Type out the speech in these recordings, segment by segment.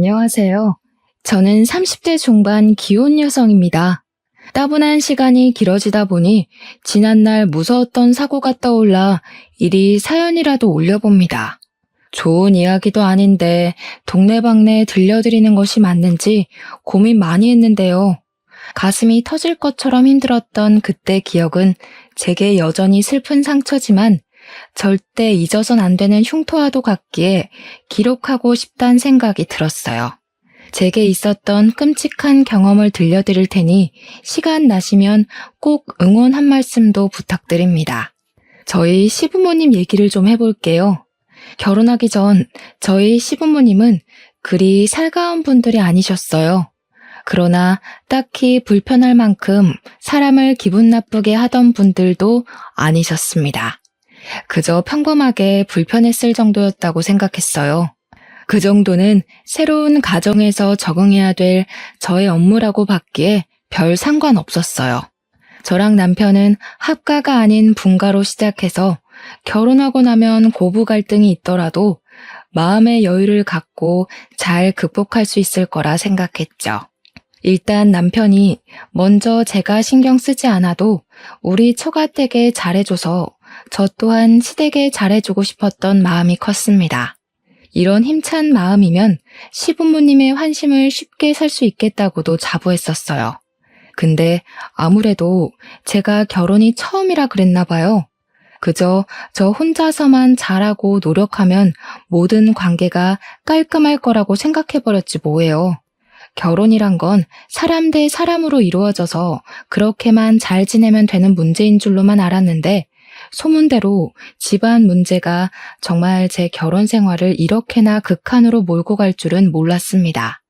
안녕하세요. 저는 30대 중반 기혼 여성입니다. 따분한 시간이 길어지다 보니 지난날 무서웠던 사고가 떠올라 이리 사연이라도 올려봅니다. 좋은 이야기도 아닌데 동네방네 들려드리는 것이 맞는지 고민 많이 했는데요. 가슴이 터질 것처럼 힘들었던 그때 기억은 제게 여전히 슬픈 상처지만 절대 잊어선 안 되는 흉터와도 같기에 기록하고 싶다는 생각이 들었어요. 제게 있었던 끔찍한 경험을 들려드릴 테니 시간 나시면 꼭 응원 한 말씀도 부탁드립니다. 저희 시부모님 얘기를 좀 해볼게요. 결혼하기 전 저희 시부모님은 그리 살가운 분들이 아니셨어요. 그러나 딱히 불편할 만큼 사람을 기분 나쁘게 하던 분들도 아니셨습니다. 그저 평범하게 불편했을 정도였다고 생각했어요. 그 정도는 새로운 가정에서 적응해야 될 저의 업무라고 봤기에 별 상관없었어요. 저랑 남편은 합가가 아닌 분가로 시작해서 결혼하고 나면 고부 갈등이 있더라도 마음의 여유를 갖고 잘 극복할 수 있을 거라 생각했죠. 일단 남편이 먼저 제가 신경 쓰지 않아도 우리 처가댁에 잘해줘서 저 또한 시댁에 잘해주고 싶었던 마음이 컸습니다. 이런 힘찬 마음이면 시부모님의 환심을 쉽게 살 수 있겠다고도 자부했었어요. 근데 아무래도 제가 결혼이 처음이라 그랬나 봐요. 그저 저 혼자서만 잘하고 노력하면 모든 관계가 깔끔할 거라고 생각해버렸지 뭐예요. 결혼이란 건 사람 대 사람으로 이루어져서 그렇게만 잘 지내면 되는 문제인 줄로만 알았는데 소문대로 집안 문제가 정말 제 결혼 생활을 이렇게나 극한으로 몰고 갈 줄은 몰랐습니다.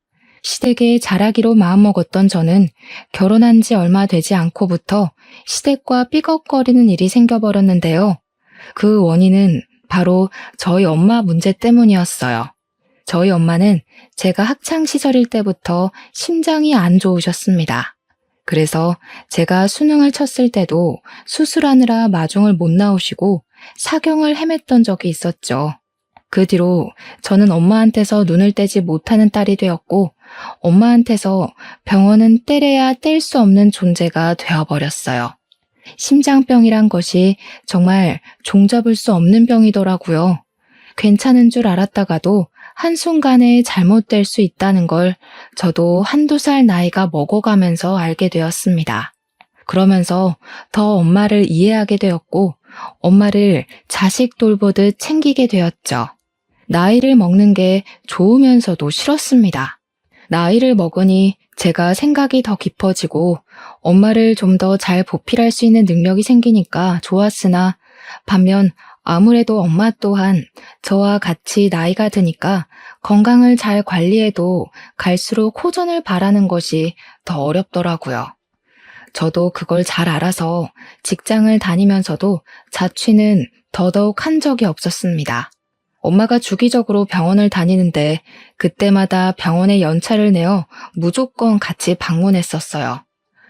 시댁에 잘하기로 마음먹었던 저는 결혼한 지 얼마 되지 않고부터 시댁과 삐걱거리는 일이 생겨버렸는데요. 그 원인은 바로 저희 엄마 문제 때문이었어요. 저희 엄마는 제가 학창시절일 때부터 심장이 안 좋으셨습니다. 그래서 제가 수능을 쳤을 때도 수술하느라 마중을 못 나오시고 사경을 헤맸던 적이 있었죠. 그 뒤로 저는 엄마한테서 눈을 떼지 못하는 딸이 되었고 엄마한테서 병원은 때려야 뗄 수 없는 존재가 되어버렸어요. 심장병이란 것이 정말 종잡을 수 없는 병이더라고요. 괜찮은 줄 알았다가도 한순간에 잘못될 수 있다는 걸 저도 한두 살 나이가 먹어가면서 알게 되었습니다. 그러면서 더 엄마를 이해하게 되었고 엄마를 자식 돌보듯 챙기게 되었죠. 나이를 먹는 게 좋으면서도 싫었습니다. 나이를 먹으니 제가 생각이 더 깊어지고 엄마를 좀 더 잘 보필할 수 있는 능력이 생기니까 좋았으나 반면 아무래도 엄마 또한 저와 같이 나이가 드니까 건강을 잘 관리해도 갈수록 호전을 바라는 것이 더 어렵더라고요. 저도 그걸 잘 알아서 직장을 다니면서도 자취는 더더욱 한 적이 없었습니다. 엄마가 주기적으로 병원을 다니는데 그때마다 병원에 연차를 내어 무조건 같이 방문했었어요.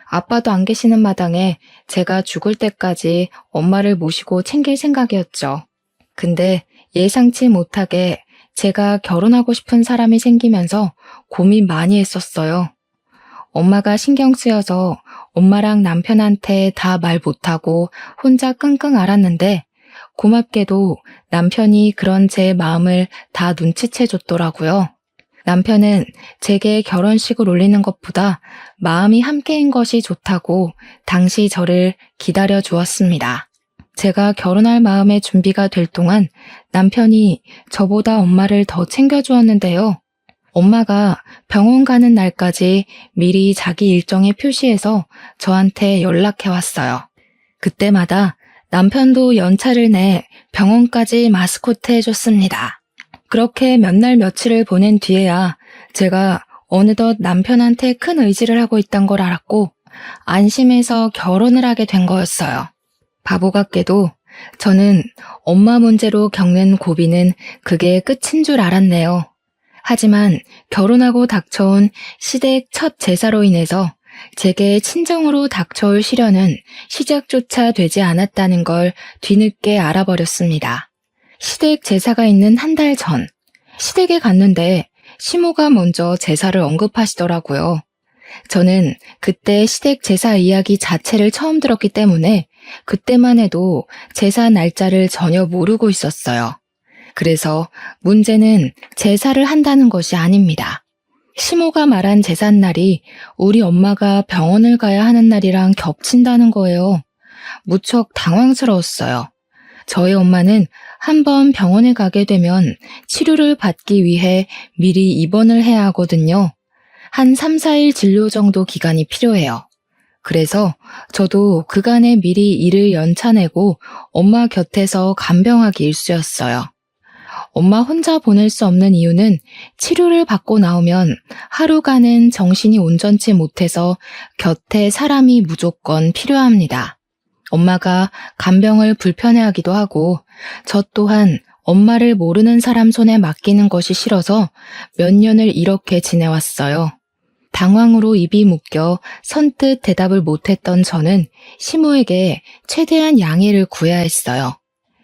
아빠도 안 계시는 마당에 제가 죽을 때까지 엄마를 모시고 챙길 생각이었죠. 근데 예상치 못하게 제가 결혼하고 싶은 사람이 생기면서 고민 많이 했었어요. 엄마가 신경 쓰여서 엄마랑 남편한테 다 말 못하고 혼자 끙끙 앓았는데 고맙게도 남편이 그런 제 마음을 다 눈치채줬더라고요. 남편은 제게 결혼식을 올리는 것보다 마음이 함께인 것이 좋다고 당시 저를 기다려 주었습니다. 제가 결혼할 마음의 준비가 될 동안 남편이 저보다 엄마를 더 챙겨주었는데요. 엄마가 병원 가는 날까지 미리 자기 일정에 표시해서 저한테 연락해왔어요. 그때마다 남편도 연차를 내 병원까지 마스코트 해줬습니다. 그렇게 몇 날 며칠을 보낸 뒤에야 제가 어느덧 남편한테 큰 의지를 하고 있단 걸 알았고 안심해서 결혼을 하게 된 거였어요. 바보 같게도 저는 엄마 문제로 겪는 고비는 그게 끝인 줄 알았네요. 하지만 결혼하고 닥쳐온 시댁 첫 제사로 인해서 제게 친정으로 닥쳐올 시련은 시작조차 되지 않았다는 걸 뒤늦게 알아버렸습니다. 시댁 제사가 있는 한 달 전, 시댁에 갔는데 시모가 먼저 제사를 언급하시더라고요. 저는 그때 시댁 제사 이야기 자체를 처음 들었기 때문에 그때만 해도 제사 날짜를 전혀 모르고 있었어요. 그래서 문제는 제사를 한다는 것이 아닙니다. 시모가 말한 제삿날이 우리 엄마가 병원을 가야 하는 날이랑 겹친다는 거예요. 무척 당황스러웠어요. 저희 엄마는 한번 병원에 가게 되면 치료를 받기 위해 미리 입원을 해야 하거든요. 한 3, 4일 진료 정도 기간이 필요해요. 그래서 저도 그간에 미리 일을 연차내고 엄마 곁에서 간병하기 일쑤였어요. 엄마 혼자 보낼 수 없는 이유는 치료를 받고 나오면 하루간은 정신이 온전치 못해서 곁에 사람이 무조건 필요합니다. 엄마가 간병을 불편해하기도 하고 저 또한 엄마를 모르는 사람 손에 맡기는 것이 싫어서 몇 년을 이렇게 지내왔어요. 당황으로 입이 묶여 선뜻 대답을 못했던 저는 시모에게 최대한 양해를 구해야 했어요.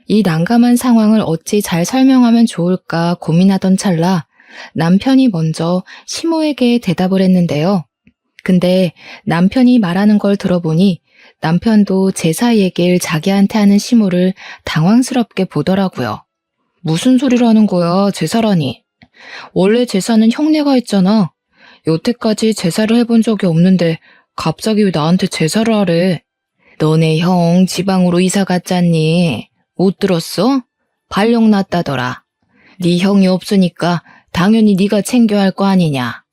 이 난감한 상황을 어찌 잘 설명하면 좋을까 고민하던 찰나 남편이 먼저 시모에게 대답을 했는데요. 근데 남편이 말하는 걸 들어보니 남편도 제사 얘기를 자기한테 하는 시모를 당황스럽게 보더라고요. 무슨 소리를 하는 거야, 제사라니. 원래 제사는 형네가 했잖아. 여태까지 제사를 해본 적이 없는데 갑자기 왜 나한테 제사를 하래? 너네 형 지방으로 이사 갔잖니. 못 들었어? 발령 났다더라. 네 형이 없으니까 당연히 네가 챙겨야 할 거 아니냐.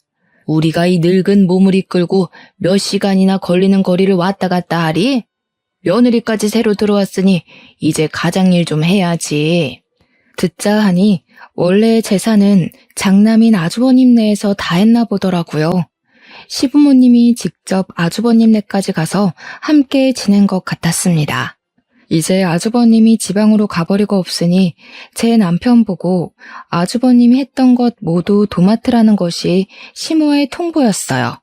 우리가 이 늙은 몸을 이끌고 몇 시간이나 걸리는 거리를 왔다 갔다 하리? 며느리까지 새로 들어왔으니 이제 가장일 좀 해야지. 듣자 하니 원래 제사는 장남인 아주버님네에서 다 했나 보더라고요. 시부모님이 직접 아주버님네까지 가서 함께 지낸 것 같았습니다. 이제 아주버님이 지방으로 가버리고 없으니 제 남편 보고 아주버님이 했던 것 모두 도맡으라는 것이 시모의 통보였어요.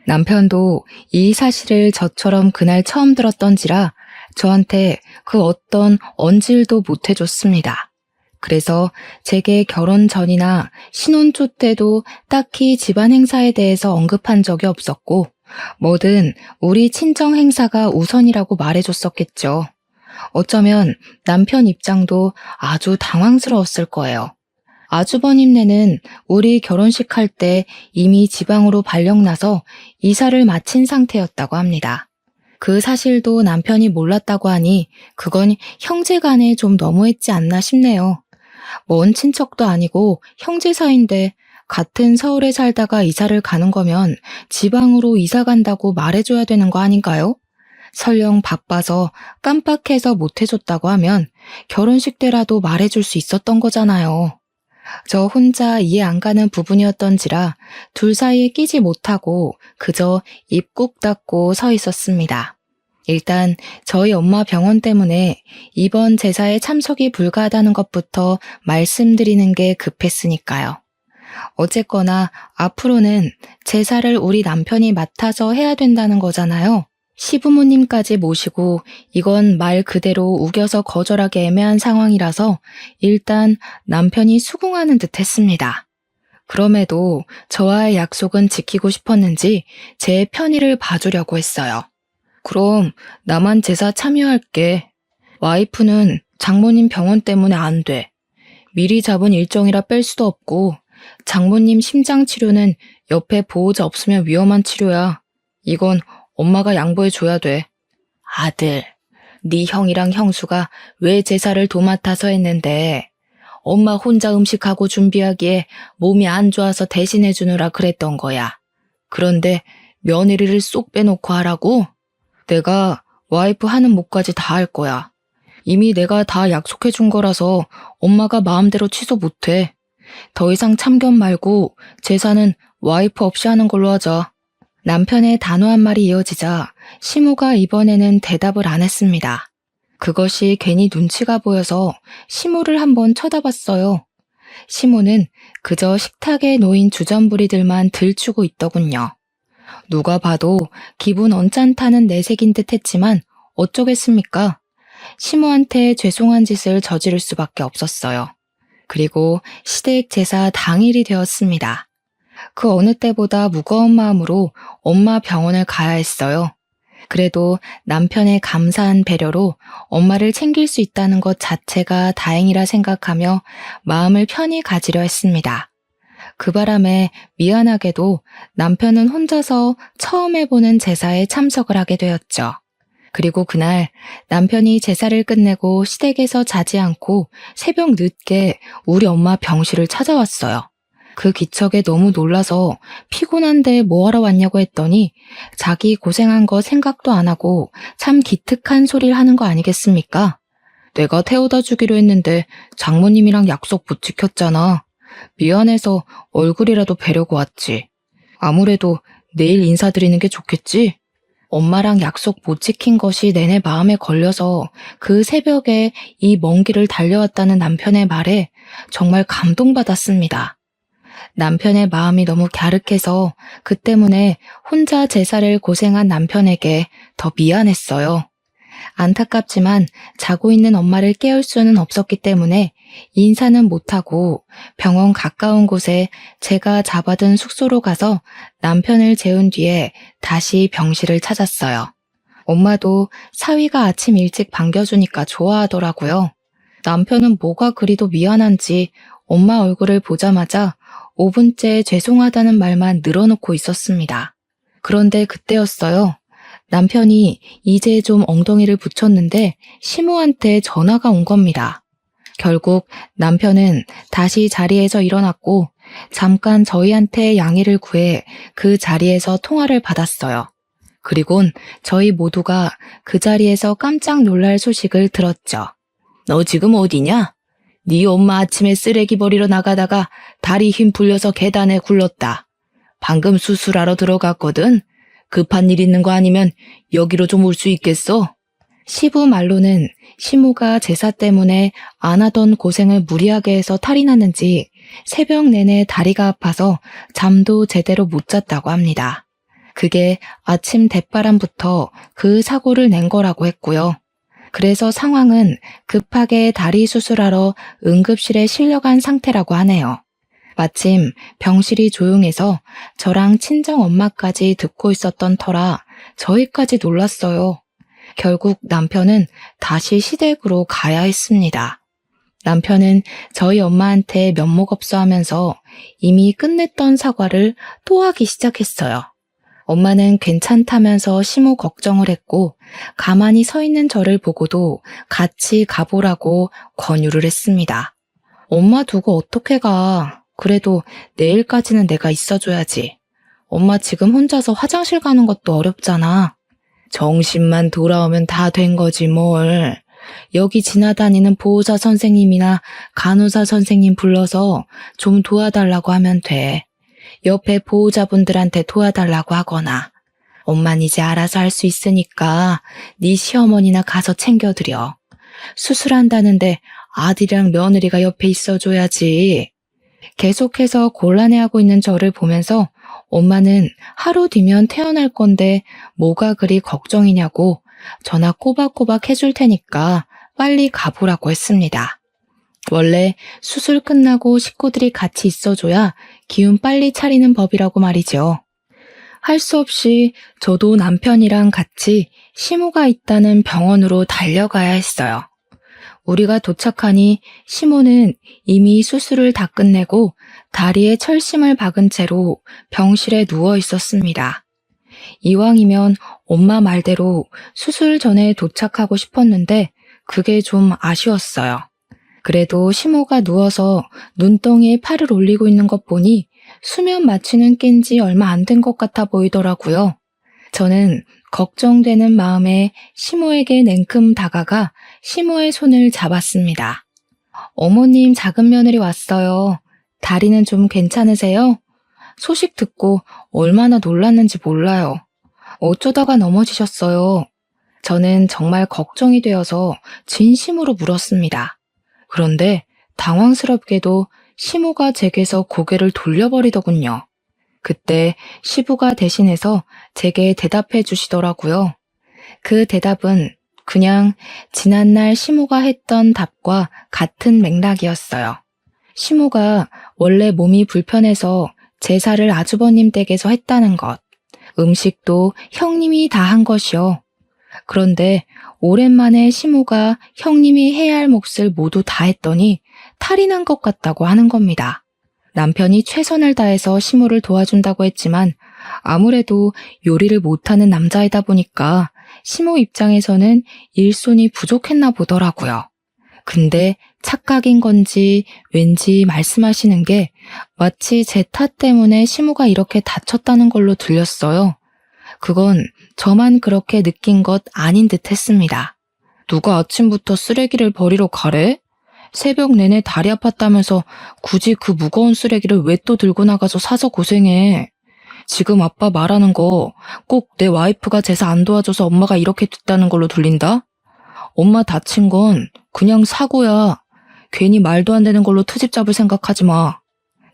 남편도 이 사실을 저처럼 그날 처음 들었던지라 저한테 그 어떤 언질도 못 해줬습니다. 그래서 제게 결혼 전이나 신혼초 때도 딱히 집안 행사에 대해서 언급한 적이 없었고 뭐든 우리 친정 행사가 우선이라고 말해줬었겠죠. 어쩌면 남편 입장도 아주 당황스러웠을 거예요. 아주버님네는 우리 결혼식 할 때 이미 지방으로 발령나서 이사를 마친 상태였다고 합니다. 그 사실도 남편이 몰랐다고 하니 그건 형제간에 좀 너무했지 않나 싶네요. 먼 친척도 아니고 형제 사이인데 같은 서울에 살다가 이사를 가는 거면 지방으로 이사 간다고 말해줘야 되는 거 아닌가요? 설령 바빠서 깜빡해서 못해줬다고 하면 결혼식 때라도 말해줄 수 있었던 거잖아요. 저 혼자 이해 안 가는 부분이었던지라 둘 사이에 끼지 못하고 그저 입 꾹 닫고 서 있었습니다. 일단 저희 엄마 병원 때문에 이번 제사에 참석이 불가하다는 것부터 말씀드리는 게 급했으니까요. 어쨌거나 앞으로는 제사를 우리 남편이 맡아서 해야 된다는 거잖아요. 시부모님까지 모시고 이건 말 그대로 우겨서 거절하기 애매한 상황이라서 일단 남편이 수긍하는 듯 했습니다. 그럼에도 저와의 약속은 지키고 싶었는지 제 편의를 봐주려고 했어요. 그럼 나만 제사 참여할게. 와이프는 장모님 병원 때문에 안 돼. 미리 잡은 일정이라 뺄 수도 없고 장모님 심장 치료는 옆에 보호자 없으면 위험한 치료야. 이건 엄마가 양보해줘야 돼. 아들, 네 형이랑 형수가 왜 제사를 도맡아서 했는데 엄마 혼자 음식하고 준비하기에 몸이 안 좋아서 대신해주느라 그랬던 거야. 그런데 며느리를 쏙 빼놓고 하라고? 내가 와이프 하는 몫까지 다 할 거야. 이미 내가 다 약속해준 거라서 엄마가 마음대로 취소 못해. 더 이상 참견 말고 제사는 와이프 없이 하는 걸로 하자. 남편의 단호한 말이 이어지자 시모가 이번에는 대답을 안 했습니다. 그것이 괜히 눈치가 보여서 시모를 한번 쳐다봤어요. 시모는 그저 식탁에 놓인 주전부리들만 들추고 있더군요. 누가 봐도 기분 언짢다는 내색인 듯 했지만 어쩌겠습니까? 시모한테 죄송한 짓을 저지를 수밖에 없었어요. 그리고 시댁 제사 당일이 되었습니다. 그 어느 때보다 무거운 마음으로 엄마 병원을 가야 했어요. 그래도 남편의 감사한 배려로 엄마를 챙길 수 있다는 것 자체가 다행이라 생각하며 마음을 편히 가지려 했습니다. 그 바람에 미안하게도 남편은 혼자서 처음 해보는 제사에 참석을 하게 되었죠. 그리고 그날 남편이 제사를 끝내고 시댁에서 자지 않고 새벽 늦게 우리 엄마 병실을 찾아왔어요. 그 기척에 너무 놀라서 피곤한데 뭐하러 왔냐고 했더니 자기 고생한 거 생각도 안 하고 참 기특한 소리를 하는 거 아니겠습니까? 내가 태워다 주기로 했는데 장모님이랑 약속 못 지켰잖아. 미안해서 얼굴이라도 뵈려고 왔지. 아무래도 내일 인사드리는 게 좋겠지? 엄마랑 약속 못 지킨 것이 내내 마음에 걸려서 그 새벽에 이 먼 길을 달려왔다는 남편의 말에 정말 감동받았습니다. 남편의 마음이 너무 갸륵해서 그 때문에 혼자 제사를 고생한 남편에게 더 미안했어요. 안타깝지만 자고 있는 엄마를 깨울 수는 없었기 때문에 인사는 못하고 병원 가까운 곳에 제가 잡아둔 숙소로 가서 남편을 재운 뒤에 다시 병실을 찾았어요. 엄마도 사위가 아침 일찍 반겨주니까 좋아하더라고요. 남편은 뭐가 그리도 미안한지 엄마 얼굴을 보자마자 5분째 죄송하다는 말만 늘어놓고 있었습니다. 그런데 그때였어요. 남편이 이제 좀 엉덩이를 붙였는데 시모한테 전화가 온 겁니다. 결국 남편은 다시 자리에서 일어났고 잠깐 저희한테 양해를 구해 그 자리에서 통화를 받았어요. 그리곤 저희 모두가 그 자리에서 깜짝 놀랄 소식을 들었죠. 너 지금 어디냐? 네 엄마 아침에 쓰레기 버리러 나가다가 다리 힘 풀려서 계단에 굴렀다. 방금 수술하러 들어갔거든. 급한 일 있는 거 아니면 여기로 좀 올 수 있겠어? 시부 말로는 시모가 제사 때문에 안 하던 고생을 무리하게 해서 탈이 났는지 새벽 내내 다리가 아파서 잠도 제대로 못 잤다고 합니다. 그게 아침 대바람부터 그 사고를 낸 거라고 했고요. 그래서 상황은 급하게 다리 수술하러 응급실에 실려간 상태라고 하네요. 마침 병실이 조용해서 저랑 친정 엄마까지 듣고 있었던 터라 저희까지 놀랐어요. 결국 남편은 다시 시댁으로 가야 했습니다. 남편은 저희 엄마한테 면목없어 하면서 이미 끝냈던 사과를 또 하기 시작했어요. 엄마는 괜찮다면서 심호 걱정을 했고 가만히 서 있는 저를 보고도 같이 가보라고 권유를 했습니다. 엄마 두고 어떻게 가? 그래도 내일까지는 내가 있어줘야지. 엄마 지금 혼자서 화장실 가는 것도 어렵잖아. 정신만 돌아오면 다 된 거지 뭘. 여기 지나다니는 보호자 선생님이나 간호사 선생님 불러서 좀 도와달라고 하면 돼. 옆에 보호자분들한테 도와달라고 하거나. 엄만 이제 알아서 할 수 있으니까 네 시어머니나 가서 챙겨드려. 수술한다는데 아들이랑 며느리가 옆에 있어줘야지. 계속해서 곤란해하고 있는 저를 보면서 엄마는 하루 뒤면 태어날 건데 뭐가 그리 걱정이냐고 전화 꼬박꼬박 해줄 테니까 빨리 가보라고 했습니다. 원래 수술 끝나고 식구들이 같이 있어줘야 기운 빨리 차리는 법이라고 말이죠. 할 수 없이 저도 남편이랑 같이 시모가 있다는 병원으로 달려가야 했어요. 우리가 도착하니 시모는 이미 수술을 다 끝내고 다리에 철심을 박은 채로 병실에 누워 있었습니다. 이왕이면 엄마 말대로 수술 전에 도착하고 싶었는데 그게 좀 아쉬웠어요. 그래도 시모가 누워서 눈덩이에 팔을 올리고 있는 것 보니 수면 마취는 깬 지 얼마 안 된 것 같아 보이더라고요. 저는 걱정되는 마음에 시모에게 냉큼 다가가 시모의 손을 잡았습니다. 어머님 작은 며느리 왔어요. 다리는 좀 괜찮으세요? 소식 듣고 얼마나 놀랐는지 몰라요. 어쩌다가 넘어지셨어요. 저는 정말 걱정이 되어서 진심으로 물었습니다. 그런데 당황스럽게도 시모가 제게서 고개를 돌려버리더군요. 그때 시부가 대신해서 제게 대답해 주시더라고요. 그 대답은 그냥 지난날 시모가 했던 답과 같은 맥락이었어요. 시모가 원래 몸이 불편해서 제사를 아주버님 댁에서 했다는 것, 음식도 형님이 다 한 것이요. 그런데 오랜만에 시모가 형님이 해야 할 몫을 모두 다 했더니 탈이 난 것 같다고 하는 겁니다. 남편이 최선을 다해서 시모를 도와준다고 했지만 아무래도 요리를 못하는 남자이다 보니까 시모 입장에서는 일손이 부족했나 보더라고요. 근데 착각인 건지 왠지 말씀하시는 게 마치 제 탓 때문에 시모가 이렇게 다쳤다는 걸로 들렸어요. 그건 저만 그렇게 느낀 것 아닌 듯 했습니다. 누가 아침부터 쓰레기를 버리러 가래? 새벽 내내 다리 아팠다면서 굳이 그 무거운 쓰레기를 왜 또 들고 나가서 사서 고생해. 지금 아빠 말하는 거 꼭 내 와이프가 제사 안 도와줘서 엄마가 이렇게 됐다는 걸로 들린다? 엄마 다친 건 그냥 사고야. 괜히 말도 안 되는 걸로 트집 잡을 생각하지 마.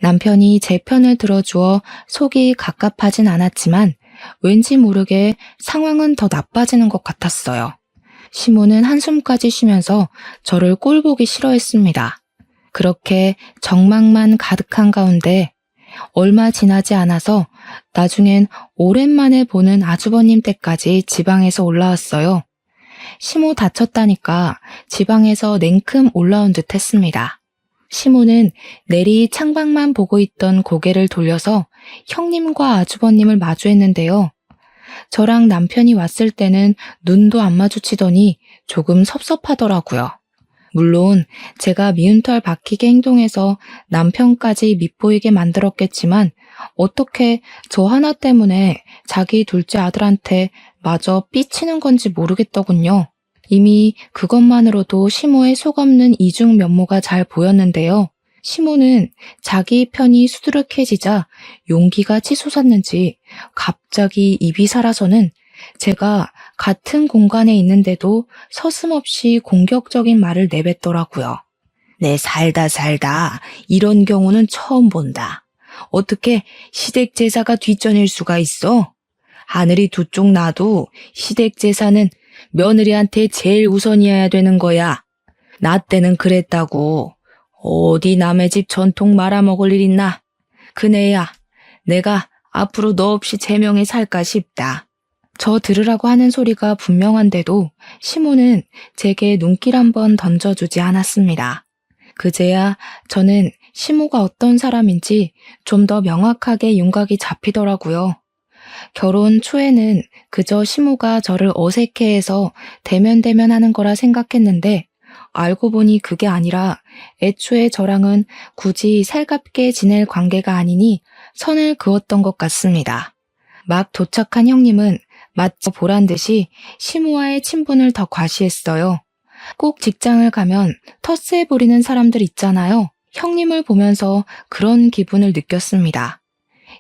남편이 제 편을 들어주어 속이 갑갑하진 않았지만 왠지 모르게 상황은 더 나빠지는 것 같았어요. 시모는 한숨까지 쉬면서 저를 꼴보기 싫어했습니다. 그렇게 정막만 가득한 가운데 얼마 지나지 않아서 나중엔 오랜만에 보는 아주버님 댁까지 지방에서 올라왔어요. 시모 다쳤다니까 지방에서 냉큼 올라온 듯 했습니다. 시모는 내리 창밖만 보고 있던 고개를 돌려서 형님과 아주버님을 마주했는데요. 저랑 남편이 왔을 때는 눈도 안 마주치더니 조금 섭섭하더라고요. 물론 제가 미운털 박히게 행동해서 남편까지 밉보이게 만들었겠지만 어떻게 저 하나 때문에 자기 둘째 아들한테 마저 삐치는 건지 모르겠더군요. 이미 그것만으로도 시모의 속없는 이중 면모가 잘 보였는데요. 시모는 자기 편이 수두룩해지자 용기가 치솟았는지 갑자기 입이 살아서는 제가 같은 공간에 있는데도 서슴없이 공격적인 말을 내뱉더라고요. 내 살다 이런 경우는 처음 본다. 어떻게 시댁 제사가 뒷전일 수가 있어? 하늘이 두 쪽 나도 시댁 제사는 며느리한테 제일 우선이어야 되는 거야. 나 때는 그랬다고. 어디 남의 집 전통 말아먹을 일 있나? 그네야, 내가 앞으로 너 없이 제명에 살까 싶다. 저 들으라고 하는 소리가 분명한데도 시모는 제게 눈길 한번 던져주지 않았습니다. 그제야 저는 시모가 어떤 사람인지 좀 더 명확하게 윤곽이 잡히더라고요. 결혼 초에는 그저 시모가 저를 어색해해서 대면대면하는 거라 생각했는데 알고 보니 그게 아니라 애초에 저랑은 굳이 살갑게 지낼 관계가 아니니 선을 그었던 것 같습니다. 막 도착한 형님은 마치 보란 듯이 시모와의 친분을 더 과시했어요. 꼭 직장을 가면 텃세 부리는 사람들 있잖아요. 형님을 보면서 그런 기분을 느꼈습니다.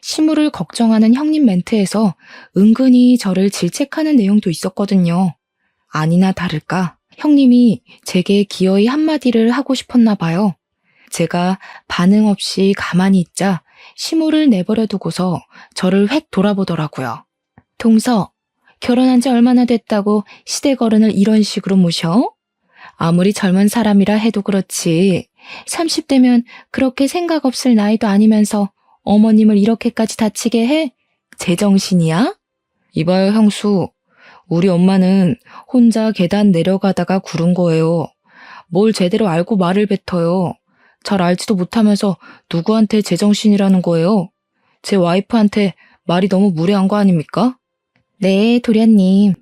시모를 걱정하는 형님 멘트에서 은근히 저를 질책하는 내용도 있었거든요. 아니나 다를까 형님이 제게 기어이 한마디를 하고 싶었나 봐요. 제가 반응 없이 가만히 있자 시모를 내버려 두고서 저를 획 돌아보더라고요. 동서, 결혼한 지 얼마나 됐다고 시댁 어른을 이런 식으로 모셔? 아무리 젊은 사람이라 해도 그렇지. 30대면 그렇게 생각 없을 나이도 아니면서 어머님을 이렇게까지 다치게 해? 제정신이야? 이봐요, 형수. 우리 엄마는 혼자 계단 내려가다가 구른 거예요. 뭘 제대로 알고 말을 뱉어요. 잘 알지도 못하면서 누구한테 제정신이라는 거예요? 제 와이프한테 말이 너무 무례한 거 아닙니까? 네, 도련님.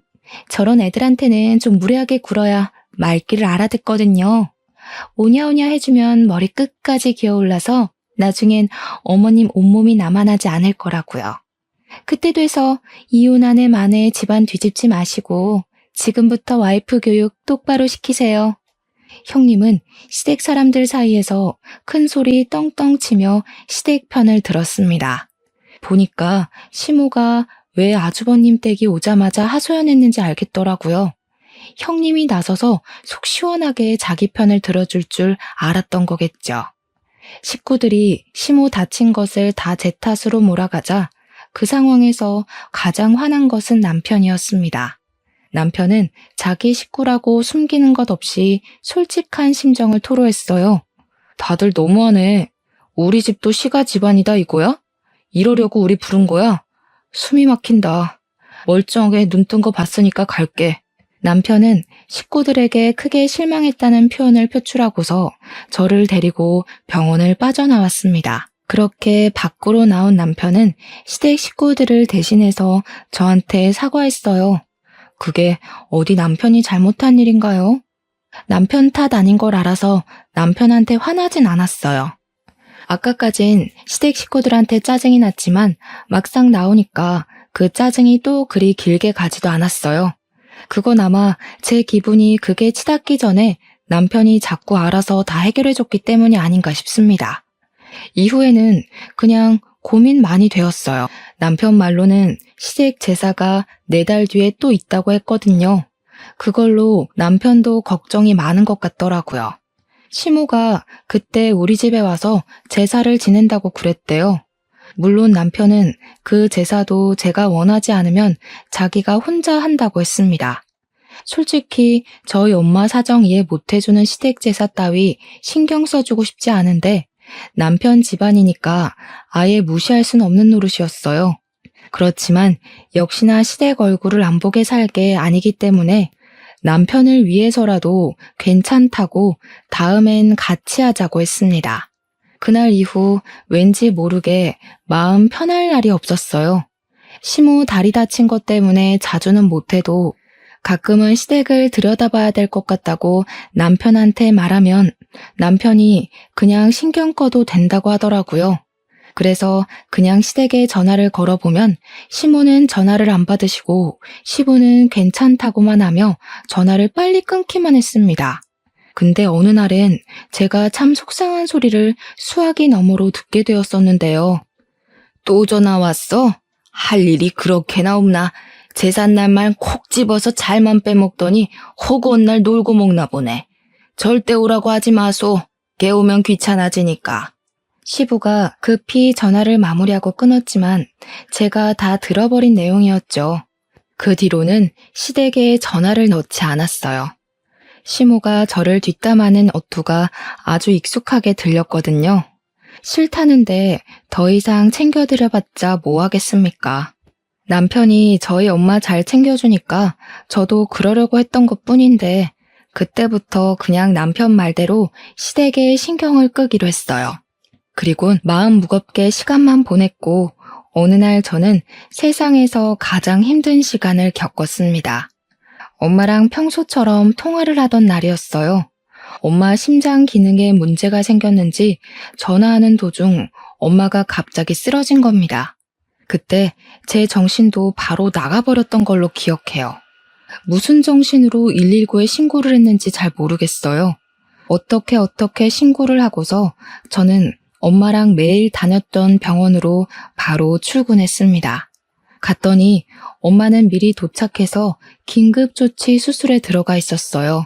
저런 애들한테는 좀 무례하게 굴어야 말귀를 알아듣거든요. 오냐오냐 해주면 머리 끝까지 기어올라서 나중엔 어머님 온몸이 남아나지 않을 거라고요. 그때 돼서 이혼한 애 만에 집안 뒤집지 마시고 지금부터 와이프 교육 똑바로 시키세요. 형님은 시댁 사람들 사이에서 큰 소리 떵떵 치며 시댁 편을 들었습니다. 보니까 시모가 왜 아주버님 댁이 오자마자 하소연했는지 알겠더라고요. 형님이 나서서 속 시원하게 자기 편을 들어줄 줄 알았던 거겠죠. 식구들이 시모 다친 것을 다 제 탓으로 몰아가자 그 상황에서 가장 화난 것은 남편이었습니다. 남편은 자기 식구라고 숨기는 것 없이 솔직한 심정을 토로했어요. 다들 너무하네. 우리 집도 시가 집안이다 이거야? 이러려고 우리 부른 거야? 숨이 막힌다. 멀쩡하게 눈 뜬 거 봤으니까 갈게. 남편은 식구들에게 크게 실망했다는 표현을 표출하고서 저를 데리고 병원을 빠져나왔습니다. 그렇게 밖으로 나온 남편은 시댁 식구들을 대신해서 저한테 사과했어요. 그게 어디 남편이 잘못한 일인가요? 남편 탓 아닌 걸 알아서 남편한테 화나진 않았어요. 아까까진 시댁 식구들한테 짜증이 났지만 막상 나오니까 그 짜증이 또 그리 길게 가지도 않았어요. 그건 아마 제 기분이 극에 치닫기 전에 남편이 자꾸 알아서 다 해결해줬기 때문이 아닌가 싶습니다. 이후에는 그냥 고민 많이 되었어요. 남편 말로는 시댁 제사가 4달 뒤에 또 있다고 했거든요. 그걸로 남편도 걱정이 많은 것 같더라고요. 시모가 그때 우리 집에 와서 제사를 지낸다고 그랬대요. 물론 남편은 그 제사도 제가 원하지 않으면 자기가 혼자 한다고 했습니다. 솔직히 저희 엄마 사정 이해 못해주는 시댁 제사 따위 신경 써주고 싶지 않은데 남편 집안이니까 아예 무시할 순 없는 노릇이었어요. 그렇지만 역시나 시댁 얼굴을 안 보게 살 게 아니기 때문에 남편을 위해서라도 괜찮다고 다음엔 같이 하자고 했습니다. 그날 이후 왠지 모르게 마음 편할 날이 없었어요. 시모 다리 다친 것 때문에 자주는 못해도 가끔은 시댁을 들여다봐야 될 것 같다고 남편한테 말하면 남편이 그냥 신경 꺼도 된다고 하더라고요. 그래서 그냥 시댁에 전화를 걸어보면 시모는 전화를 안 받으시고 시부는 괜찮다고만 하며 전화를 빨리 끊기만 했습니다. 근데 어느 날엔 제가 참 속상한 소리를 수화기 너머로 듣게 되었었는데요. 또 전화 왔어? 할 일이 그렇게나 없나? 제삿날만 콕 집어서 잘만 빼먹더니 허구한 날 놀고 먹나 보네. 절대 오라고 하지 마소. 깨우면 귀찮아지니까. 시부가 급히 전화를 마무리하고 끊었지만 제가 다 들어버린 내용이었죠. 그 뒤로는 시댁에 전화를 넣지 않았어요. 시모가 저를 뒷담하는 어투가 아주 익숙하게 들렸거든요. 싫다는데 더 이상 챙겨드려봤자 뭐 하겠습니까? 남편이 저희 엄마 잘 챙겨주니까 저도 그러려고 했던 것뿐인데 그때부터 그냥 남편 말대로 시댁에 신경을 끄기로 했어요. 그리곤 마음 무겁게 시간만 보냈고 어느 날 저는 세상에서 가장 힘든 시간을 겪었습니다. 엄마랑 평소처럼 통화를 하던 날이었어요. 엄마 심장 기능에 문제가 생겼는지 전화하는 도중 엄마가 갑자기 쓰러진 겁니다. 그때 제 정신도 바로 나가버렸던 걸로 기억해요. 무슨 정신으로 119에 신고를 했는지 잘 모르겠어요. 어떻게 신고를 하고서 저는 엄마랑 매일 다녔던 병원으로 바로 출근했습니다. 갔더니 엄마는 미리 도착해서 긴급조치 수술에 들어가 있었어요.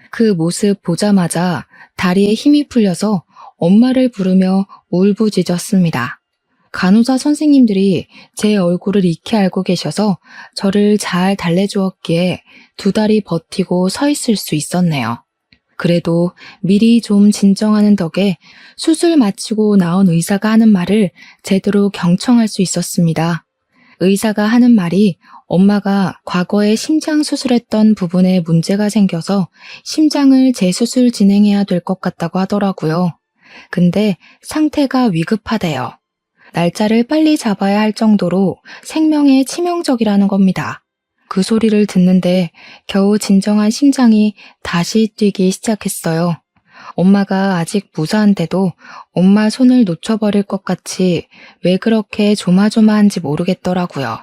그 모습 보자마자 다리에 힘이 풀려서 엄마를 부르며 울부짖었습니다. 간호사 선생님들이 제 얼굴을 익히 알고 계셔서 저를 잘 달래주었기에 2달이 버티고 서 있을 수 있었네요. 그래도 미리 좀 진정하는 덕에 수술 마치고 나온 의사가 하는 말을 제대로 경청할 수 있었습니다. 의사가 하는 말이 엄마가 과거에 심장 수술했던 부분에 문제가 생겨서 심장을 재수술 진행해야 될 것 같다고 하더라고요. 근데 상태가 위급하대요. 날짜를 빨리 잡아야 할 정도로 생명에 치명적이라는 겁니다. 그 소리를 듣는데 겨우 진정한 심장이 다시 뛰기 시작했어요. 엄마가 아직 무사한데도 엄마 손을 놓쳐버릴 것 같이 왜 그렇게 조마조마한지 모르겠더라고요.